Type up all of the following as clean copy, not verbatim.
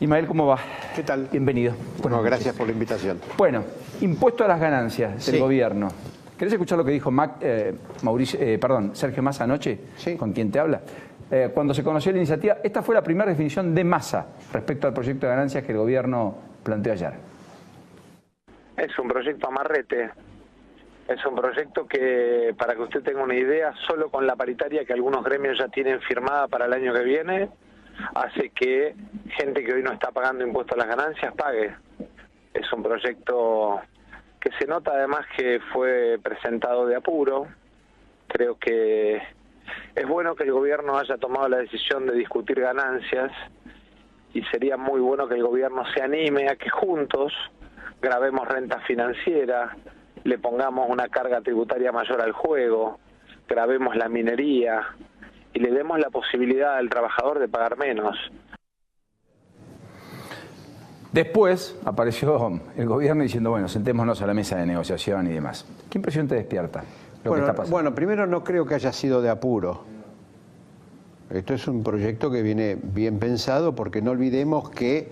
Ismael, ¿cómo va? ¿Qué tal? Bienvenido. Bueno, gracias por la invitación. Bueno, impuesto a las ganancias del Sí. gobierno. ¿Querés escuchar lo que dijo Sergio Massa anoche? Sí. ¿Con quien te habla? Cuando se conoció la iniciativa, esta fue la primera definición de Massa respecto al proyecto de ganancias que el gobierno planteó ayer. Es un proyecto amarrete. Es un proyecto que, para que usted tenga una idea, solo con la paritaria que algunos gremios ya tienen firmada para el año que viene, hace que gente que hoy no está pagando impuestos a las ganancias pague. Es un proyecto que se nota además que fue presentado de apuro. Creo que es bueno que el gobierno haya tomado la decisión de discutir ganancias y sería muy bueno que el gobierno se anime a que juntos grabemos renta financiera, le pongamos una carga tributaria mayor al juego, grabemos la minería y le demos la posibilidad al trabajador de pagar menos. Después apareció el gobierno diciendo, bueno, sentémonos a la mesa de negociación y demás. ¿Qué impresión te despierta lo que está pasando? Bueno, primero no creo que haya sido de apuro. Esto es un proyecto que viene bien pensado porque no olvidemos que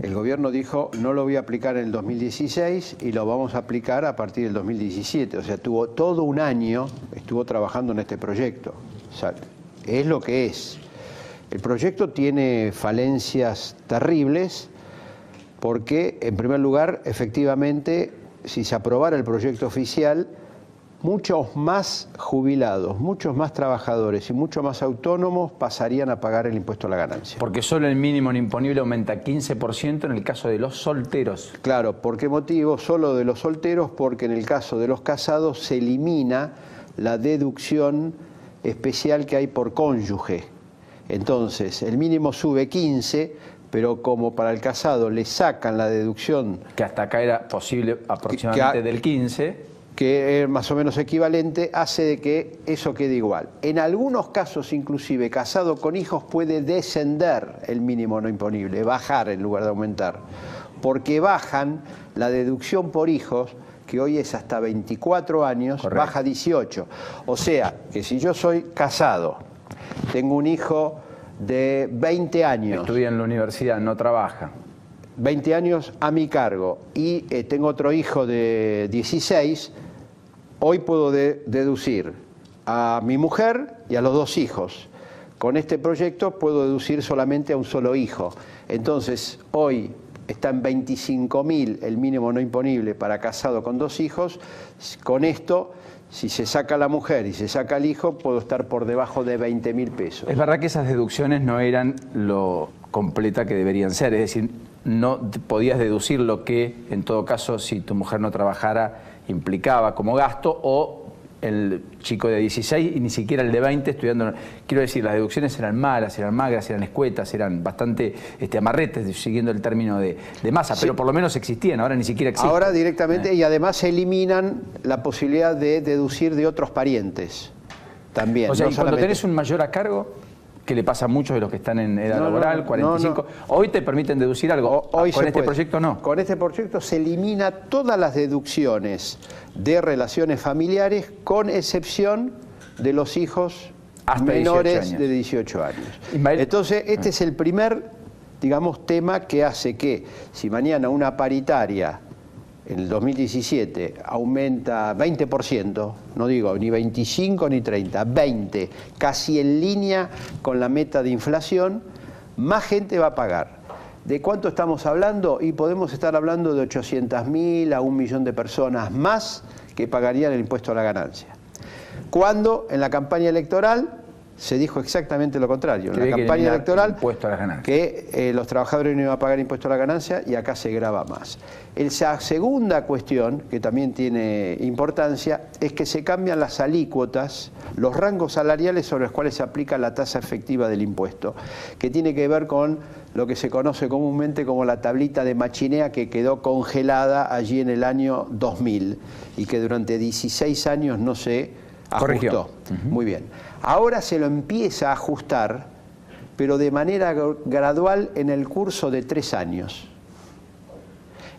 el gobierno dijo no lo voy a aplicar en el 2016 y lo vamos a aplicar a partir del 2017. O sea, tuvo todo un año, estuvo trabajando en este proyecto. O sea, es lo que es. El proyecto tiene falencias terribles porque, en primer lugar, efectivamente, si se aprobara el proyecto oficial, muchos más jubilados, muchos más trabajadores y muchos más autónomos pasarían a pagar el impuesto a la ganancia. Porque solo el mínimo imponible aumenta 15% en el caso de los solteros. Claro, ¿por qué motivo? Solo de los solteros, porque en el caso de los casados se elimina la deducción especial que hay por cónyuge. Entonces, el mínimo sube 15%, pero como para el casado le sacan la deducción... Que hasta acá era posible aproximadamente del 15%. Que es más o menos equivalente, hace de que eso quede igual. En algunos casos, inclusive, casado con hijos puede descender el mínimo no imponible, bajar en lugar de aumentar, porque bajan la deducción por hijos, que hoy es hasta 24 años, correcto, baja 18. O sea, que si yo soy casado, tengo un hijo de 20 años... Estudia en la universidad, no trabaja. 20 años a mi cargo y tengo otro hijo de 16, hoy puedo deducir a mi mujer y a los dos hijos. Con este proyecto puedo deducir solamente a un solo hijo. Entonces, hoy está en 25.000 el mínimo no imponible para casado con dos hijos. Con esto, si se saca la mujer y se saca el hijo, puedo estar por debajo de 20.000 pesos. Es verdad que esas deducciones no eran lo completa que deberían ser, es decir, no podías deducir lo que, en todo caso, si tu mujer no trabajara, implicaba como gasto, o el chico de 16 y ni siquiera el de 20 estudiando. Quiero decir, las deducciones eran malas, eran magras, eran escuetas, eran bastante amarretes, siguiendo el término de Massa, sí, pero por lo menos existían, ahora ni siquiera existen. Ahora directamente, y además se eliminan la posibilidad de deducir de otros parientes también. O sea, no y cuando solamente... tenés un mayor a cargo, que le pasa a muchos de los que están en edad laboral, 45, hoy te permiten deducir algo, hoy con este puede. Proyecto no. Con este proyecto se elimina todas las deducciones de relaciones familiares, con excepción de los hijos hasta menores de 18 años. Ismael. Entonces, este es el primer, digamos, tema que hace que, si mañana una paritaria en el 2017 aumenta 20%, no digo ni 25 ni 30, 20, casi en línea con la meta de inflación, más gente va a pagar. ¿De cuánto estamos hablando? Y podemos estar hablando de 800.000 a 1 millón de personas más que pagarían el impuesto a la ganancia. Cuando en la campaña electoral se dijo exactamente lo contrario. En la campaña electoral que los trabajadores no iban a pagar impuesto a la ganancia, y acá se grava más. Esa segunda cuestión, que también tiene importancia, es que se cambian las alícuotas, los rangos salariales sobre los cuales se aplica la tasa efectiva del impuesto, que tiene que ver con lo que se conoce comúnmente como la tablita de Machinea, que quedó congelada allí en el año 2000 y que durante 16 años no se ajustó. Muy bien. Ahora se lo empieza a ajustar, pero de manera gradual en el curso de 3 años.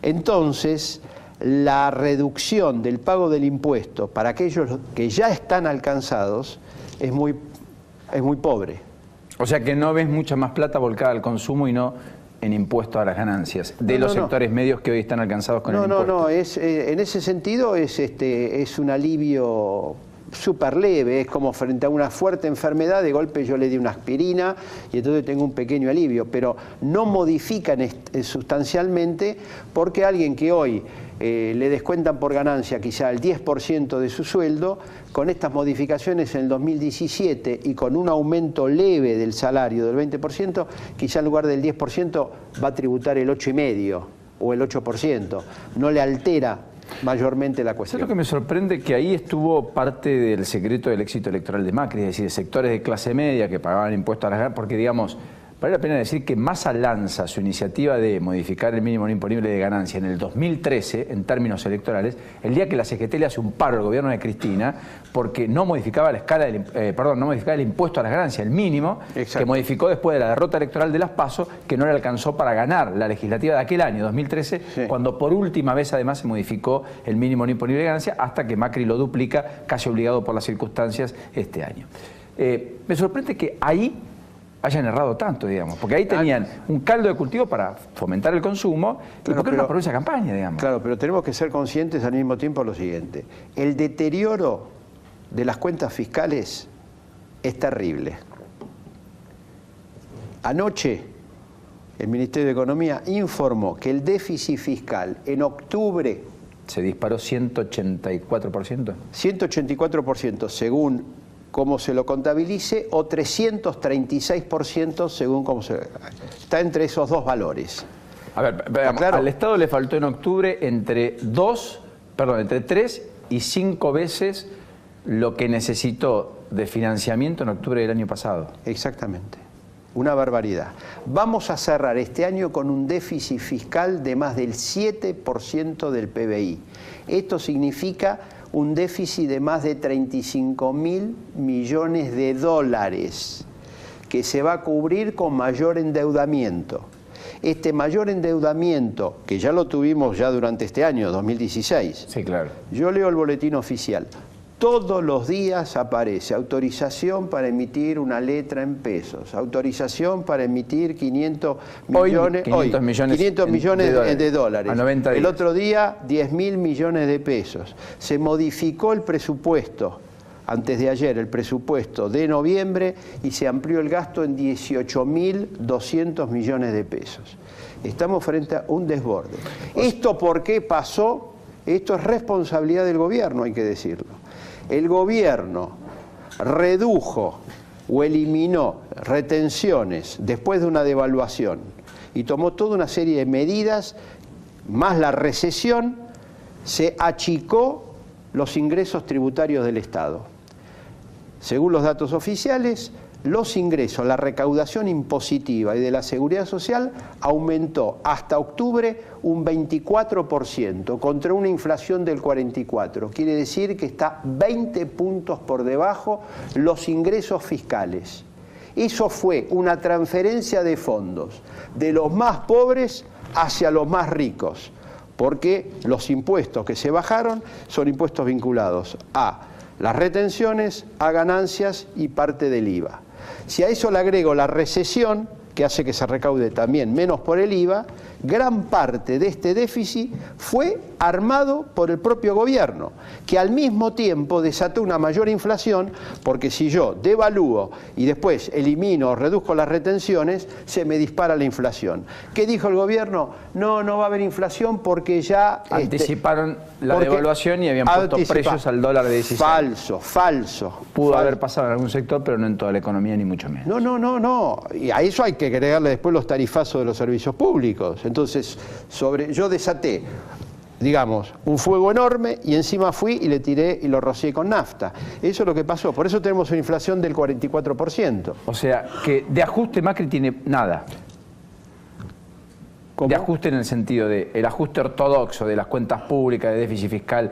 Entonces, la reducción del pago del impuesto para aquellos que ya están alcanzados es muy pobre. O sea que no ves mucha más plata volcada al consumo y no en impuestos a las ganancias de los sectores medios que hoy están alcanzados con el impuesto. No, en ese sentido es un alivio súper leve, es como frente a una fuerte enfermedad, de golpe yo le di una aspirina y entonces tengo un pequeño alivio, pero no modifican sustancialmente, porque alguien que hoy le descuentan por ganancia quizá el 10% de su sueldo, con estas modificaciones en el 2017 y con un aumento leve del salario del 20%, quizá en lugar del 10% va a tributar el 8,5% o el 8%, no le altera mayormente la cuestión. Lo que me sorprende que ahí estuvo parte del secreto del éxito electoral de Macri, es decir, sectores de clase media que pagaban impuestos a las ganancias, porque digamos, vale la pena decir que Massa lanza su iniciativa de modificar el mínimo no imponible de ganancia en el 2013, en términos electorales, el día que la CGT le hace un paro al gobierno de Cristina, porque no modificaba la escala no modificaba el impuesto a las ganancias, el mínimo, que modificó después de la derrota electoral de las PASO, que no le alcanzó para ganar la legislativa de aquel año, 2013, cuando por última vez además se modificó el mínimo no imponible de ganancia, hasta que Macri lo duplica, casi obligado por las circunstancias, este año. Me sorprende que ahí hayan errado tanto, digamos, porque ahí tenían un caldo de cultivo para fomentar el consumo, y porque no aprovechó esa campaña, digamos. Claro, pero tenemos que ser conscientes al mismo tiempo de lo siguiente: el deterioro de las cuentas fiscales es terrible. Anoche el Ministerio de Economía informó que el déficit fiscal en octubre se disparó 184%. 184% según cómo se lo contabilice, o 336% según cómo se... Está entre esos dos valores. A ver, veamos, claro, al Estado le faltó en octubre entre 3 y 5 veces lo que necesitó de financiamiento en octubre del año pasado. Exactamente. Una barbaridad. Vamos a cerrar este año con un déficit fiscal de más del 7% del PBI. Esto significa un déficit de más de 35.000 millones de dólares que se va a cubrir con mayor endeudamiento. Este mayor endeudamiento, que ya lo tuvimos ya durante este año, 2016. Sí, claro. Yo leo el boletín oficial. Todos los días aparece autorización para emitir una letra en pesos, autorización para emitir 500 millones, 500 millones de dólares. A 90 días. El otro día 10.000 millones de pesos. Se modificó el presupuesto, antes de ayer, el presupuesto de noviembre, y se amplió el gasto en 18.200 millones de pesos. Estamos frente a un desborde. ¿Esto por qué pasó? Esto es responsabilidad del gobierno, hay que decirlo. El gobierno redujo o eliminó retenciones después de una devaluación y tomó toda una serie de medidas, más la recesión, se achicó los ingresos tributarios del Estado. Según los datos oficiales, los ingresos, la recaudación impositiva y de la seguridad social aumentó hasta octubre un 24% contra una inflación del 44%. Quiere decir que está 20 puntos por debajo los ingresos fiscales. Eso fue una transferencia de fondos de los más pobres hacia los más ricos, porque los impuestos que se bajaron son impuestos vinculados a las retenciones, a ganancias y parte del IVA. Si a eso le agrego la recesión, que hace que se recaude también menos por el IVA, gran parte de este déficit fue armado por el propio gobierno, que al mismo tiempo desató una mayor inflación, porque si yo devalúo y después elimino o reduzco las retenciones, se me dispara la inflación. ¿Qué dijo el gobierno? No va a haber inflación porque ya... Anticiparon la devaluación y habían puesto precios al dólar de 16. Falso. Pudo haber pasado en algún sector, pero no en toda la economía, ni mucho menos. No. Y a eso hay que agregarle después los tarifazos de los servicios públicos. Entonces, yo desaté, digamos, un fuego enorme y encima fui y le tiré y lo rocié con nafta. Eso es lo que pasó. Por eso tenemos una inflación del 44%. O sea, que de ajuste Macri tiene nada. ¿Cómo? De ajuste en el sentido de el ajuste ortodoxo de las cuentas públicas, de déficit fiscal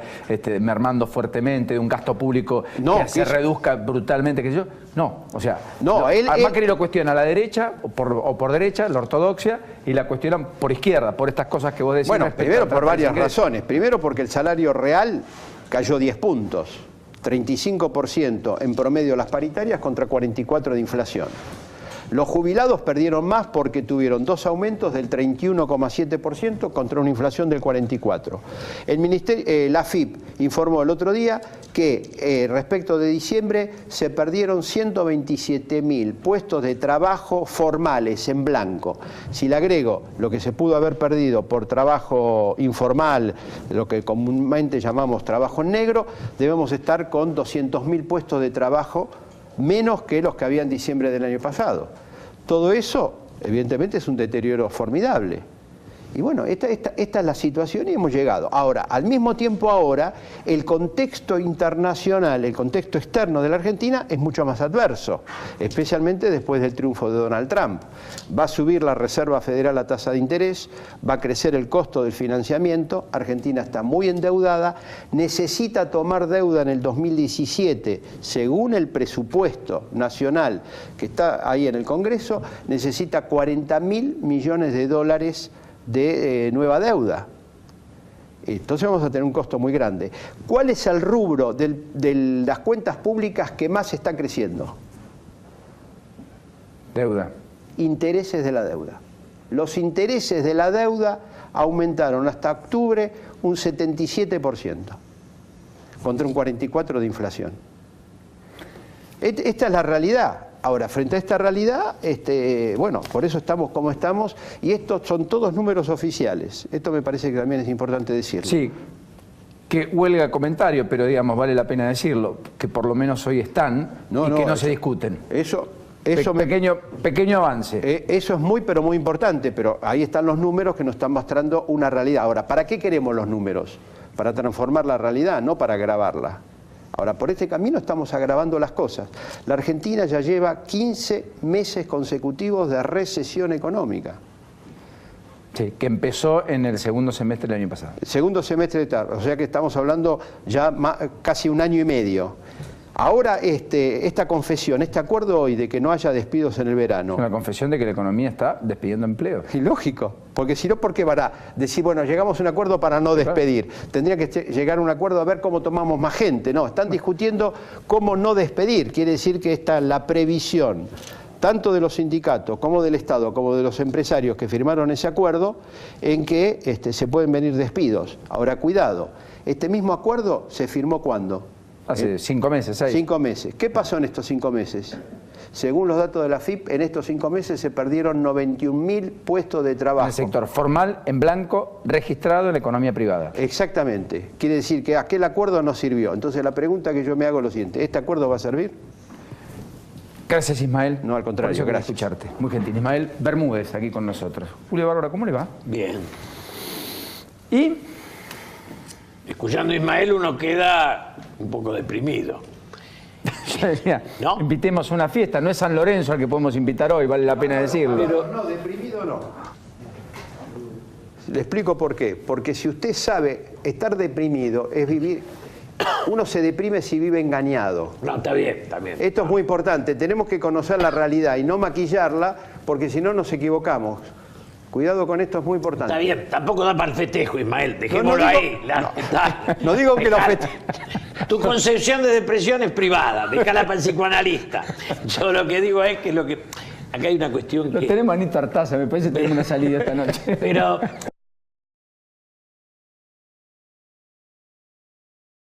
mermando fuertemente, de un gasto público que se reduzca brutalmente, qué sé yo. No, o sea, Macri lo cuestiona a la derecha o por derecha, la ortodoxia, y la cuestionan por izquierda, por estas cosas que vos decís. Bueno, primero por varias razones. Primero porque el salario real cayó 10 puntos, 35% en promedio las paritarias contra 44% de inflación. Los jubilados perdieron más porque tuvieron 2 aumentos del 31,7% contra una inflación del 44%. La AFIP informó el otro día que respecto de diciembre se perdieron 127.000 puestos de trabajo formales en blanco. Si le agrego lo que se pudo haber perdido por trabajo informal, lo que comúnmente llamamos trabajo en negro, debemos estar con 200.000 puestos de trabajo menos que los que había en diciembre del año pasado. Todo eso, evidentemente, es un deterioro formidable. Y bueno, esta es la situación y hemos llegado. Ahora, al mismo tiempo ahora, el contexto internacional, el contexto externo de la Argentina es mucho más adverso, especialmente después del triunfo de Donald Trump. Va a subir la Reserva Federal la tasa de interés, va a crecer el costo del financiamiento, Argentina está muy endeudada, necesita tomar deuda en el 2017, según el presupuesto nacional que está ahí en el Congreso, necesita 40.000 millones de dólares de nueva deuda. Entonces vamos a tener un costo muy grande. ¿Cuál es el rubro de las cuentas públicas que más está creciendo? Deuda. Intereses de la deuda. Los intereses de la deuda aumentaron hasta octubre un 77%, contra un 44% de inflación. Esta es la realidad. Ahora, frente a esta realidad, bueno, por eso estamos como estamos, y estos son todos números oficiales. Esto me parece que también es importante decirlo. Sí, que huelga comentario, pero digamos, vale la pena decirlo, que por lo menos hoy están y que no se discuten. Pequeño avance. Eso es muy, pero muy importante, pero ahí están los números que nos están mostrando una realidad. Ahora, ¿para qué queremos los números? Para transformar la realidad, no para agravarla. Ahora, por este camino estamos agravando las cosas. La Argentina ya lleva 15 meses consecutivos de recesión económica. Sí, que empezó en el segundo semestre del año pasado. Segundo semestre, o sea que estamos hablando ya casi un año y medio. Ahora esta confesión, este acuerdo hoy de que no haya despidos en el verano. Es una confesión de que la economía está despidiendo empleo. Y lógico, porque si no, ¿por qué van a decir, bueno, llegamos a un acuerdo para no despedir? Tendría que llegar a un acuerdo a ver cómo tomamos más gente. No, están discutiendo cómo no despedir. Quiere decir que está la previsión, tanto de los sindicatos como del Estado, como de los empresarios que firmaron ese acuerdo, en que se pueden venir despidos. Ahora, cuidado, este mismo acuerdo se firmó ¿cuándo? Hace 5 meses, 6. 5 meses. ¿Qué pasó en estos 5 meses? Según los datos de la AFIP, en estos 5 meses se perdieron 91.000 puestos de trabajo. En el sector formal, en blanco, registrado en la economía privada. Exactamente. Quiere decir que aquel acuerdo no sirvió. Entonces la pregunta que yo me hago es lo siguiente: ¿este acuerdo va a servir? Gracias, Ismael. No, al contrario. Por eso quería escucharte. Muy gentil. Ismael Bermúdez, aquí con nosotros. Julio Bárbara, ¿cómo le va? Bien. Y escuchando a Ismael uno queda un poco deprimido. yo decía, ¿no? Invitemos a una fiesta, no es San Lorenzo al que podemos invitar hoy, vale la pena decirlo. Pero no, deprimido no. Le explico por qué. Porque si usted sabe, estar deprimido es vivir. Uno se deprime si vive engañado. No, está bien, está bien. Esto es muy importante. Tenemos que conocer la realidad y no maquillarla, porque si no nos equivocamos. Cuidado con esto, es muy importante. Está bien, tampoco da para el festejo, Ismael, dejémoslo no digo, ahí. No digo que lo festejo. Tu concepción de depresión es privada, dejala para el psicoanalista. Yo lo que digo es que acá hay una cuestión Lo que... tenemos a Anito Artaza, me parece que tenemos una salida esta noche. Pero